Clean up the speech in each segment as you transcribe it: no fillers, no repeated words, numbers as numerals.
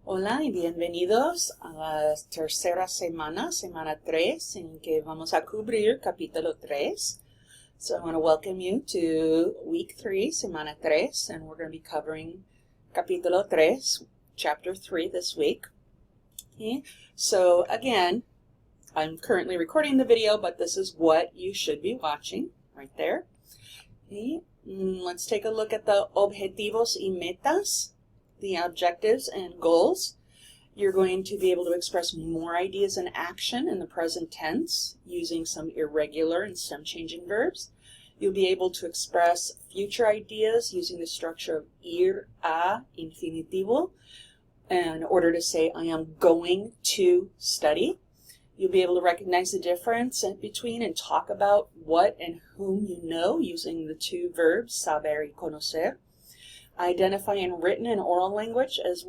Hola y bienvenidos a la tercera semana, semana 3, en que vamos a cubrir capítulo 3. So I want to welcome you to week 3, semana 3, and we're going to be covering capítulo 3, chapter 3 this week. Okay. So again, I'm currently recording the video, but this is what you should be watching right there. Okay. Let's take a look at the objetivos y metas, the objectives and goals. You're going to be able to express more ideas in action in the present tense using some irregular and stem-changing verbs. You'll be able to express future ideas using the structure of ir a infinitivo in order to say, I am going to study. You'll be able to recognize the difference between and talk about what and whom you know using the two verbs, saber y conocer. Identify in written and oral language as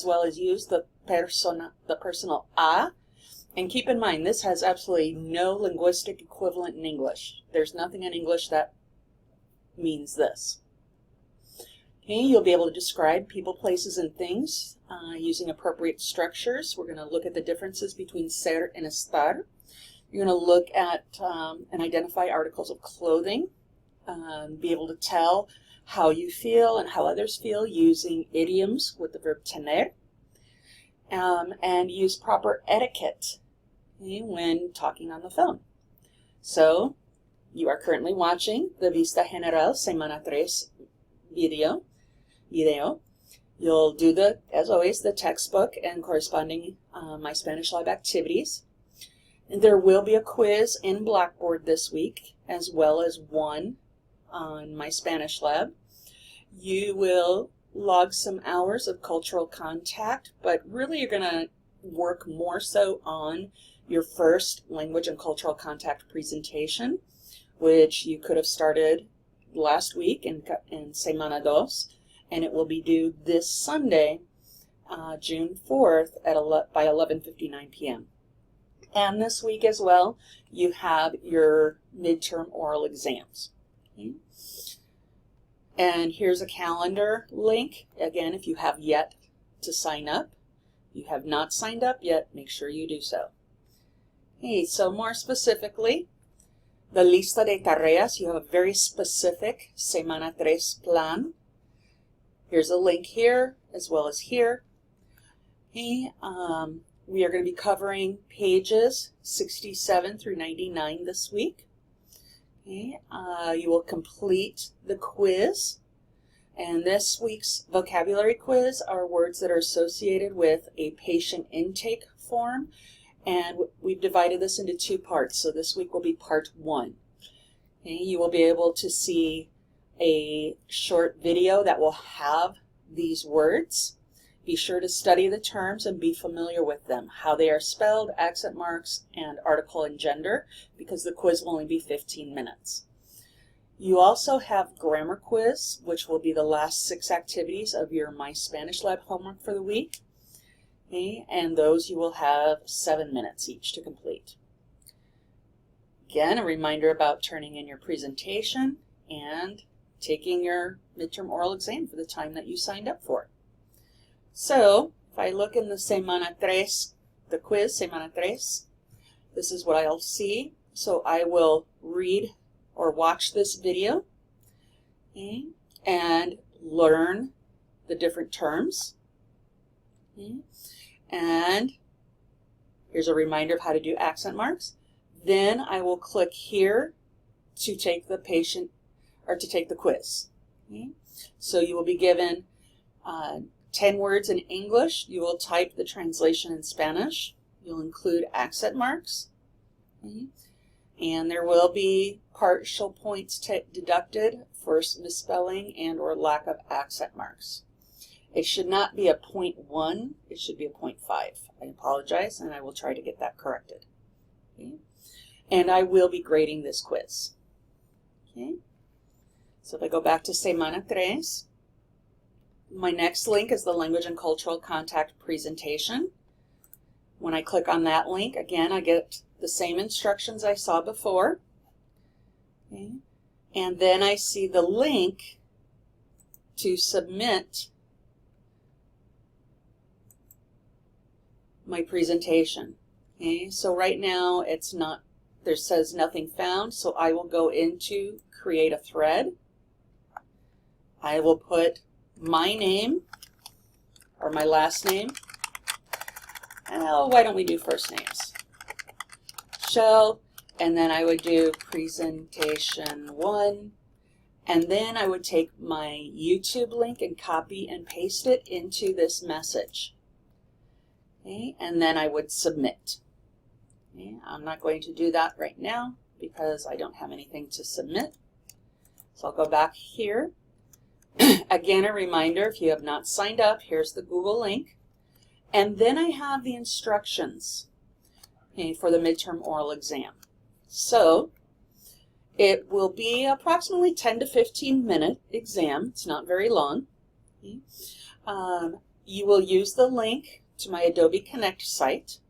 well as use the personal a. And keep in mind, this has absolutely no linguistic equivalent in English. There's nothing in English that means this. Okay, you'll be able to describe people, places, and things using appropriate structures. We're going to look at the differences between ser and estar. You're going to look at and identify articles of clothing, be able to tell how you feel and how others feel using idioms with the verb tener, and use proper etiquette when talking on the phone. So, you are currently watching the Vista General Semana 3 video. You'll do, as always, the textbook and corresponding My Spanish Lab activities. And there will be a quiz in Blackboard this week, as well as one on My Spanish Lab. You will log some hours of cultural contact, but really you're going to work more so on your first language and cultural contact presentation, which you could have started last week in Semana 2, and it will be due this Sunday, June 4th by 11:59 p.m. And this week as well, you have your midterm oral exams. Okay. And here's a calendar link. Again, if you have yet to sign up, you have not signed up yet, make sure you do so. Okay, so more specifically, the lista de tareas, you have a very specific Semana 3 plan. Here's a link here as well as here. Okay, we are going to be covering pages 67 through 99 this week. Okay, you will complete the quiz. And this week's vocabulary quiz are words that are associated with a patient intake form. And we've divided this into two parts. So this week will be part 1. Okay, you will be able to see a short video that will have these words. Be sure to study the terms and be familiar with them, how they are spelled, accent marks, and article and gender, because the quiz will only be 15 minutes. You also have grammar quiz, which will be the last 6 activities of your My Spanish Lab homework for the week. Okay, and those you will have 7 minutes each to complete. Again, a reminder about turning in your presentation and taking your midterm oral exam for the time that you signed up for. So, if I look in the Semana 3, the quiz, Semana 3, this is what I'll see. So I will read or watch this video, okay, and learn the different terms. Okay. And here's a reminder of how to do accent marks. Then I will click here to take the quiz. Okay. So you will be given 10 words in English. You will type the translation in Spanish. You'll include accent marks. Okay. And there will be partial points deducted for misspelling and or lack of accent marks. It should not be a 0.1, it should be a 0.5. I apologize, and I will try to get that corrected. Okay. And I will be grading this quiz. Okay. So if I go back to Semana 3, my next link is the Language and Cultural Contact presentation. When I click on that link, again, I get the same instructions I saw before. Okay. And then I see the link to submit my presentation. Okay, so right now it's not, there says nothing found, so I will go into create a thread. I will put my name or my last name. Oh, why don't we do first names? Shell, and then I would do presentation 1, and then I would take my YouTube link and copy and paste it into this message. Okay, and then I would submit. Okay, I'm not going to do that right now because I don't have anything to submit. So I'll go back here. Again, a reminder, if you have not signed up, here's the Google link. And then I have the instructions, okay, for the midterm oral exam. So it will be approximately 10 to 15 minute exam. It's not very long. Okay. You will use the link to my Adobe Connect site.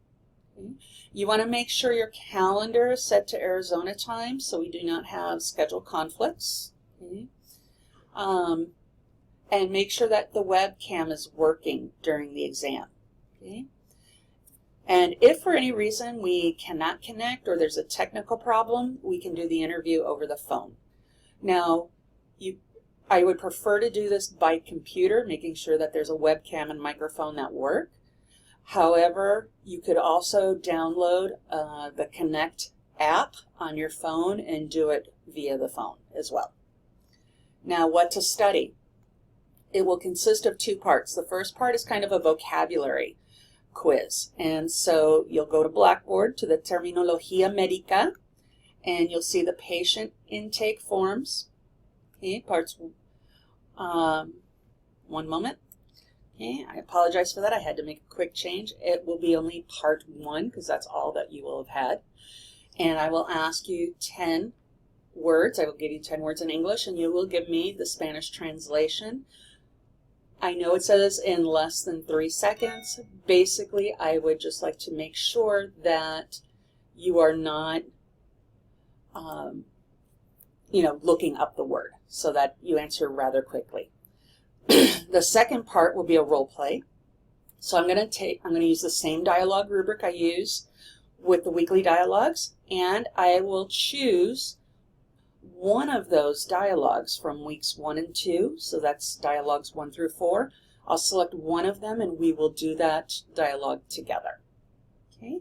Okay. You want to make sure your calendar is set to Arizona time so we do not have schedule conflicts. Okay. And make sure that the webcam is working during the exam. Okay. And if for any reason we cannot connect or there's a technical problem, we can do the interview over the phone. Now, I would prefer to do this by computer, making sure that there's a webcam and microphone that work. However, you could also download the Connect app on your phone and do it via the phone as well. Now, what to study? It will consist of 2 parts. The first part is kind of a vocabulary quiz. And so you'll go to Blackboard to the Terminología Médica, and you'll see the patient intake forms. Okay, parts, one moment. Okay, I apologize for that. I had to make a quick change. It will be only part 1 because that's all that you will have had. And I will ask you 10 words. I will give you 10 words in English, and you will give me the Spanish translation. I know it says in less than 3 seconds. Basically, I would just like to make sure that you are not, looking up the word so that you answer rather quickly. The second part will be a role play. So I'm going to use the same dialogue rubric I use with the weekly dialogues, and I will choose one of those dialogues from weeks 1 and 2, so that's dialogues 1 through 4. I'll select one of them and we will do that dialogue together. Okay.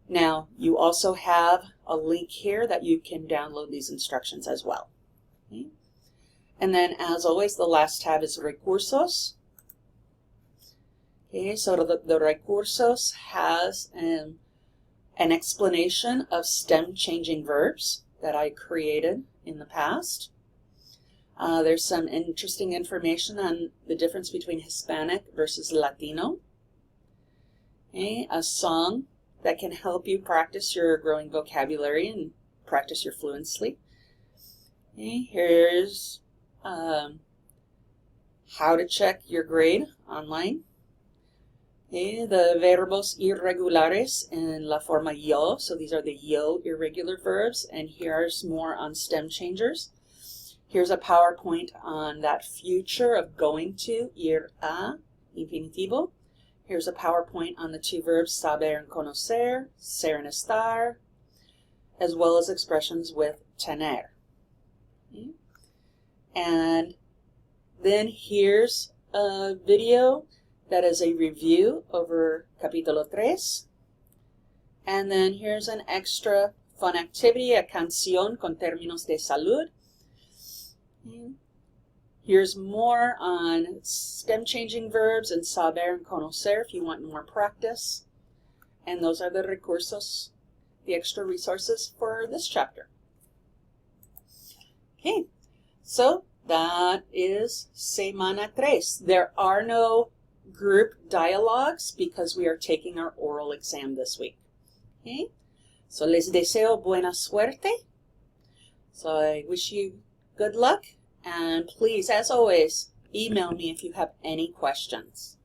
Now, you also have a link here that you can download these instructions as well. Okay. And then, as always, the last tab is Recursos. Okay, so the Recursos has an explanation of stem changing verbs that I created in the past. There's some interesting information on the difference between Hispanic versus Latino. Okay, a song that can help you practice your growing vocabulary and practice your fluency. Okay, here's how to check your grade online. Okay, the verbos irregulares in la forma yo, so these are the yo irregular verbs, and here's more on stem changers. Here's a PowerPoint on that future of going to, ir a, infinitivo. Here's a PowerPoint on the 2 verbs saber and conocer, ser and estar, as well as expressions with tener. Okay. And then here's a video that is a review over Capítulo 3. And then here's an extra fun activity, a canción con términos de salud. Here's more on stem changing verbs and saber and conocer if you want more practice. And those are the recursos, the extra resources for this chapter. Okay, so that is Semana 3. There are no group dialogues because we are taking our oral exam this week. Okay, so les deseo buena suerte. So I wish you good luck, and please, as always, email me if you have any questions.